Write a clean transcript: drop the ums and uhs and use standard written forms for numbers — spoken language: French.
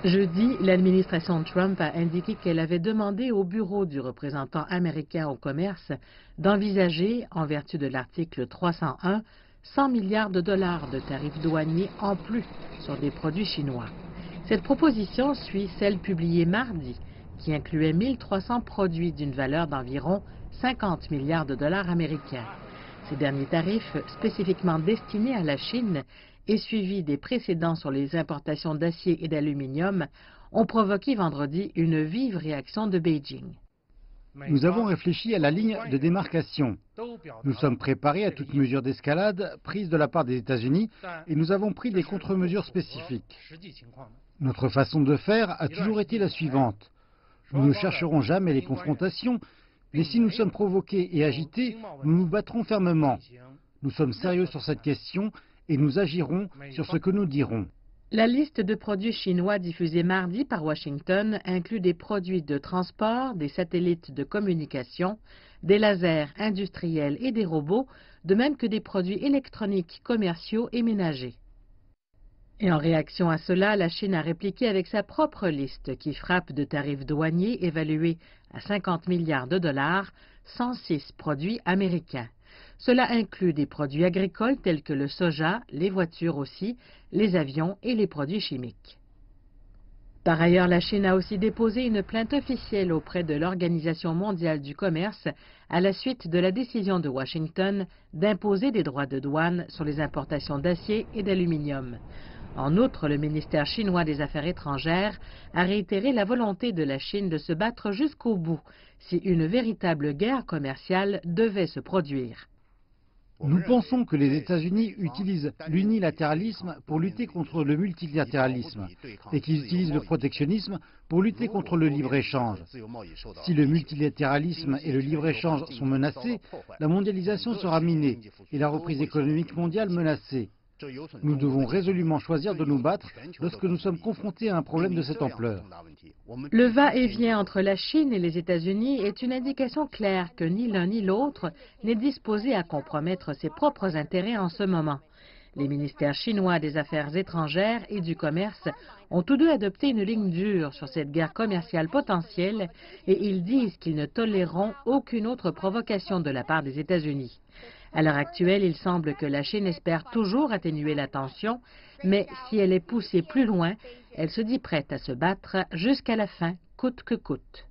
Jeudi, l'administration Trump a indiqué qu'elle avait demandé au bureau du représentant américain au commerce d'envisager, en vertu de l'article 301, 100 milliards de dollars de tarifs douaniers en plus sur des produits chinois. Cette proposition suit celle publiée mardi, qui incluait 1300 produits d'une valeur d'environ 50 milliards de dollars américains. Ces derniers tarifs, spécifiquement destinés à la Chine et suivis des précédents sur les importations d'acier et d'aluminium, ont provoqué vendredi une vive réaction de Beijing. Nous avons réfléchi à la ligne de démarcation. Nous sommes préparés à toute mesure d'escalade prise de la part des États-Unis et nous avons pris des contre-mesures spécifiques. Notre façon de faire a toujours été la suivante. Nous ne chercherons jamais les confrontations, mais si nous sommes provoqués et agités, nous nous battrons fermement. Nous sommes sérieux sur cette question et nous agirons sur ce que nous dirons. La liste de produits chinois diffusée mardi par Washington inclut des produits de transport, des satellites de communication, des lasers industriels et des robots, de même que des produits électroniques commerciaux et ménagers. Et en réaction à cela, la Chine a répliqué avec sa propre liste qui frappe de tarifs douaniers évalués à 50 milliards de dollars, 106 produits américains. Cela inclut des produits agricoles tels que le soja, les voitures aussi, les avions et les produits chimiques. Par ailleurs, la Chine a aussi déposé une plainte officielle auprès de l'Organisation mondiale du commerce à la suite de la décision de Washington d'imposer des droits de douane sur les importations d'acier et d'aluminium. En outre, le ministère chinois des Affaires étrangères a réitéré la volonté de la Chine de se battre jusqu'au bout si une véritable guerre commerciale devait se produire. Nous pensons que les États-Unis utilisent l'unilatéralisme pour lutter contre le multilatéralisme et qu'ils utilisent le protectionnisme pour lutter contre le libre-échange. Si le multilatéralisme et le libre-échange sont menacés, la mondialisation sera minée et la reprise économique mondiale menacée. Nous devons résolument choisir de nous battre lorsque nous sommes confrontés à un problème de cette ampleur. Le va-et-vient entre la Chine et les États-Unis est une indication claire que ni l'un ni l'autre n'est disposé à compromettre ses propres intérêts en ce moment. Les ministères chinois des Affaires étrangères et du Commerce ont tous deux adopté une ligne dure sur cette guerre commerciale potentielle et ils disent qu'ils ne toléreront aucune autre provocation de la part des États-Unis. À l'heure actuelle, il semble que la Chine espère toujours atténuer la tension, mais si elle est poussée plus loin, elle se dit prête à se battre jusqu'à la fin, coûte que coûte.